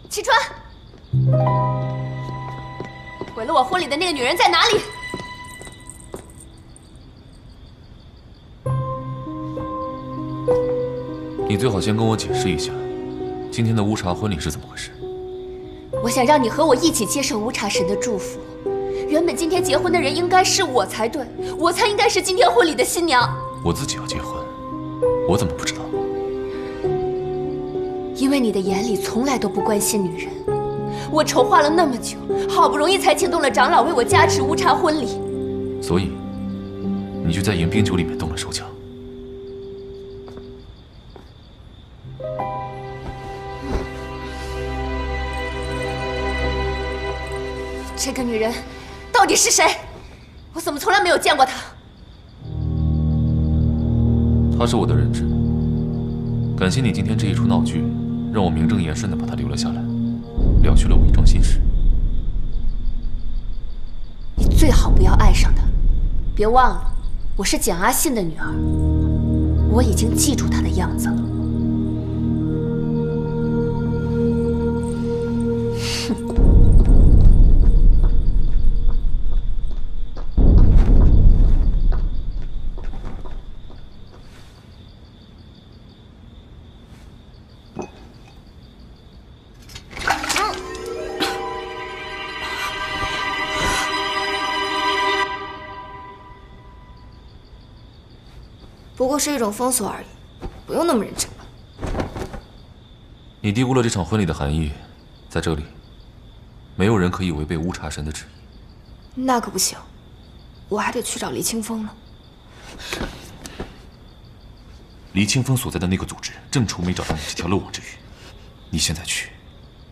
启川，毁了我婚礼的那个女人在哪里？你最好先跟我解释一下，今天的乌茶婚礼是怎么回事？我想让你和我一起接受乌茶神的祝福。原本今天结婚的人应该是我才对，我才应该是今天婚礼的新娘。我自己要结婚，我怎么不知道？因为你的眼里从来都不关心女人。我筹划了那么久，好不容易才请动了长老为我加持乌茶婚礼。所以，你就在迎宾酒里面动了手脚。这个女人到底是谁？我怎么从来没有见过她？她是我的人质，感谢你今天这一出闹剧，让我名正言顺地把她留了下来，了却了伪装心事。你最好不要爱上她，别忘了，我是简阿信的女儿，我已经记住她的样子了。不过是一种封锁而已，不用那么认真吧。你低估了这场婚礼的含义，在这里，没有人可以违背乌茶神的旨意。那可不行，我还得去找黎清风呢。黎清风所在的那个组织正愁没找到你这条漏网之鱼，你现在去，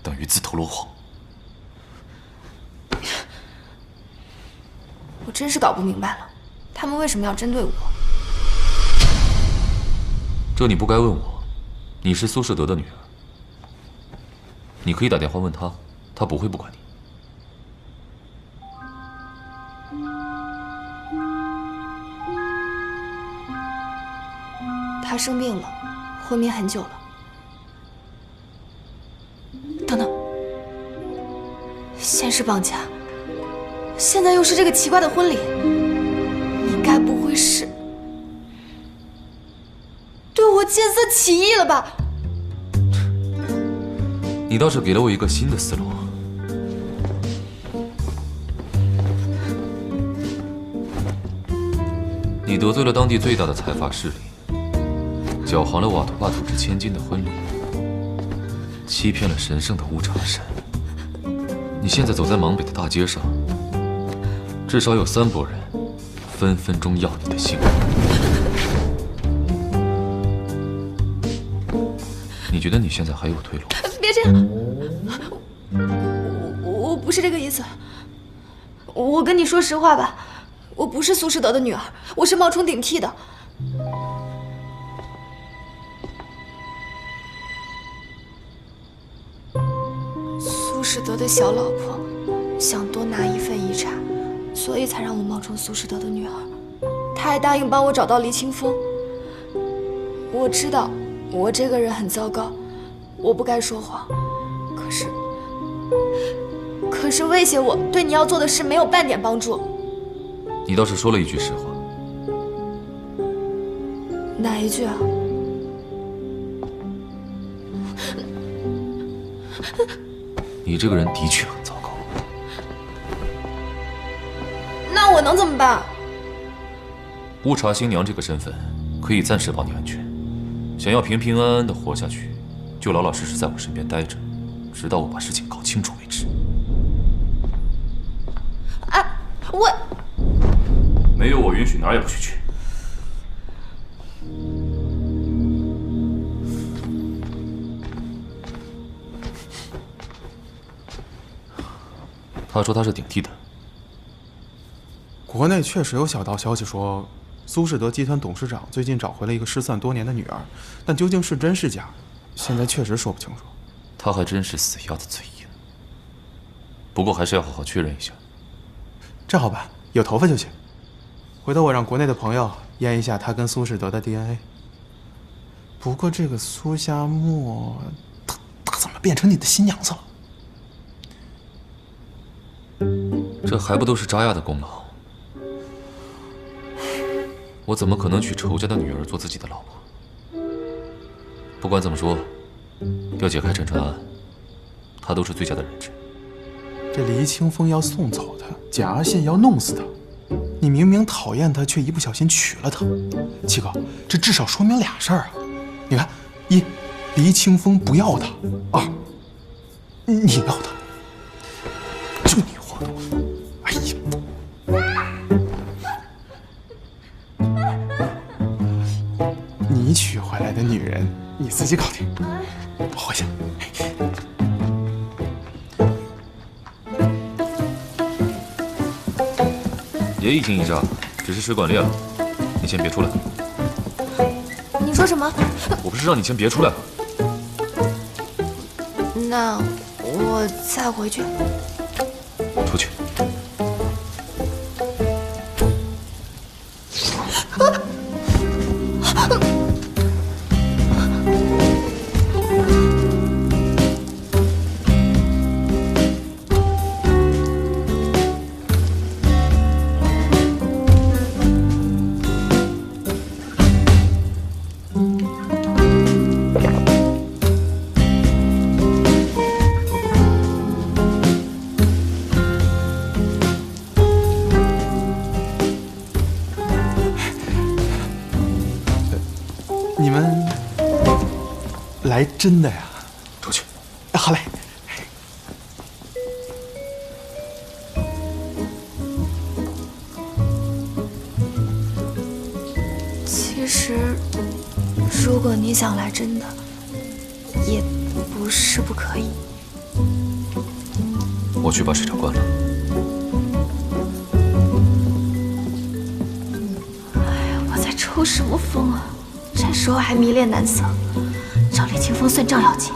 等于自投罗网。我真是搞不明白了，他们为什么要针对我？这你不该问我，你是苏世德的女儿，你可以打电话问他，他不会不管你。他生病了，昏迷很久了。等等，先是绑架，现在又是这个奇怪的婚礼，你该不会是对我见色起意了吧？你倒是给了我一个新的思路。你得罪了当地最大的财阀势力，搅黄了瓦图帕组织千金的婚礼，欺骗了神圣的乌茶神。你现在走在莽北的大街上，至少有3拨人分分钟要你的性命。你觉得你现在还有退路？别这样，我不是这个意思。我跟你说实话吧，我不是苏世德的女儿，我是冒充顶替的。苏世德的小老婆想多拿一份遗产，所以才让我冒充苏世德的女儿。他还答应帮我找到黎清风。我知道我这个人很糟糕，我不该说谎，可是威胁我对你要做的事没有半点帮助。你倒是说了一句实话。哪一句啊？你这个人的确很糟糕。那我能怎么办？乌茶新娘这个身份可以暂时保你安全，想要平平安安的活下去，就老老实实在我身边待着，直到我把事情搞清楚为止。啊，我没有我允许，哪儿也不许去。他说他是顶替的。国内确实有小道消息说，苏世德集团董事长最近找回了一个失散多年的女儿，但究竟是真是假，现在确实说不清楚。他还真是死鸭子嘴硬。不过还是要好好确认一下。这好办，有头发就行。回头我让国内的朋友验一下他跟苏世德的 DNA。不过这个苏夏沫，他怎么变变成你的新娘子了。这还不都是扎亚的功劳？我怎么可能娶仇家的女儿做自己的老婆？不管怎么说，要解开陈川案，他都是最佳的人质。这黎清风要送走他，简阿信要弄死他，你明明讨厌他，却一不小心娶了他。七哥，这至少说明俩事儿啊！你看，一，黎清风不要他；二，你要他。就你活动，哎呀！你娶回来的女人，你自己搞定。我回去。也一惊一乍，只是水管裂了。你先别出来。你说什么？我不是让你先别出来吗？那我再回去。出去。你们来真的呀？出去。好嘞。其实，如果你想来真的，也不是不可以。我去把水闸关了。哎呀，我在抽什么风啊！这时候还迷恋男色，找李清风算账要紧。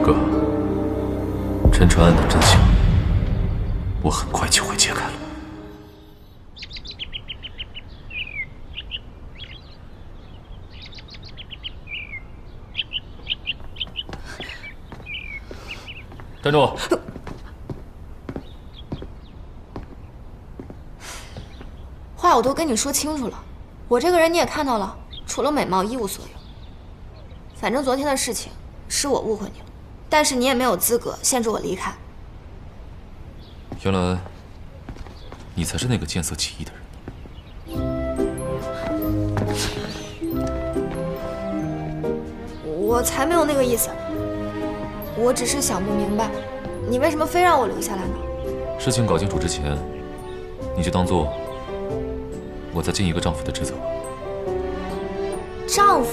哥，陈川案的真相，我很快就会揭开了。站住！话我都跟你说清楚了，我这个人你也看到了，除了美貌一无所有。反正昨天的事情是我误会你了，但是你也没有资格限制我离开。原来你才是那个见色起意的人。我才没有那个意思，我只是想不明白，你为什么非让我留下来呢？事情搞清楚之前，你就当做我在尽一个丈夫的职责。丈夫？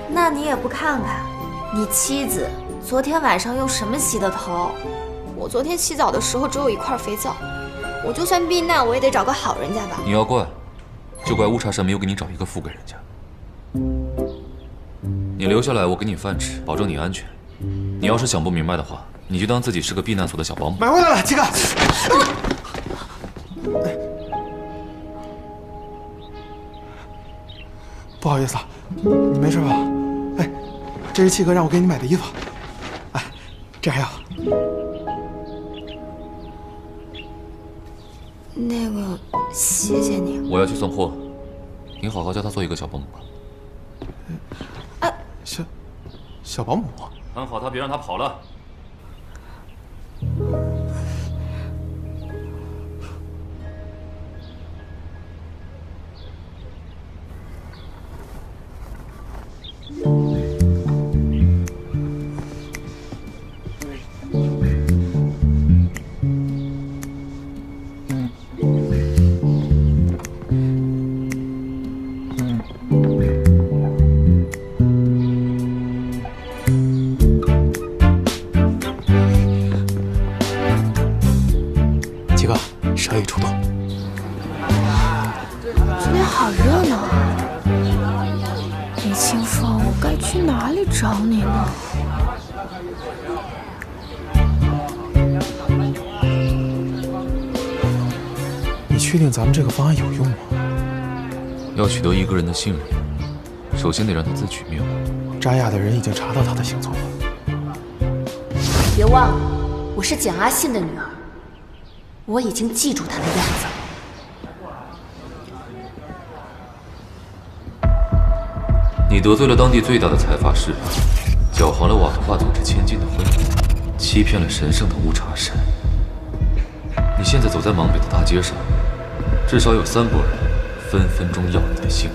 那你也不看看，你妻子昨天晚上用什么洗的头？我昨天洗澡的时候只有一块肥皂，我就算避难，我也得找个好人家吧。你要怪，就怪乌茶山没有给你找一个富贵人家。你留下来，我给你饭吃，保证你安全。你要是想不明白的话，你就当自己是个避难所的小保姆。买回来了，七哥。不好意思啊，你没事吧？哎，这是七哥让我给你买的衣服。哎，这还有。那个，谢谢你。我要去送货，你好好叫他做一个小保姆吧。小保姆。看好他，别让他跑了。找你呢。你确定咱们这个方案有用吗？要取得一个人的信任，首先得让他自取灭亡。扎亚的人已经查到他的行踪了。别忘了，我是简阿信的女儿，我已经记住她的样子了。你得罪了当地最大的财阀势力，搅黄了瓦图巴组织千金的婚礼，欺骗了神圣的乌查神。你现在走在芒北的大街上，至少有3拨人分分钟要你的性。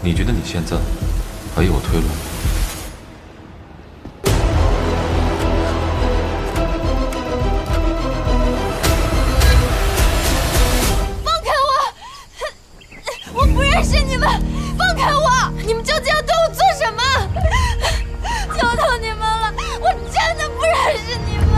你觉得你现在还有退路吗？放开我！我不认识你们！放开我！你们究竟要对我做什么？求求你们了，我真的不认识你们！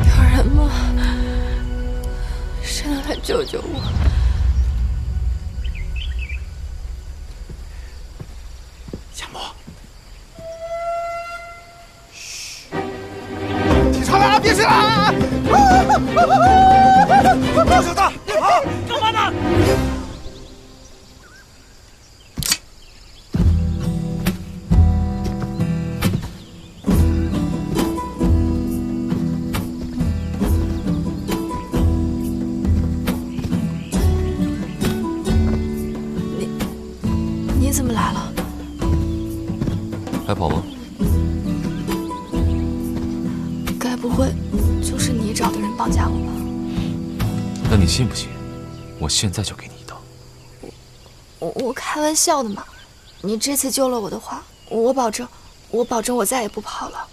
有人吗？谁能来救救我？夏沫，警察来了，别进来！高小子，别跑，干嘛呢？你怎么来了？还跑吗？该不会就是你找的人绑架我吧？那你信不信？我现在就给你一刀。我开玩笑的嘛。你这次救了我的话，我保证我再也不跑了。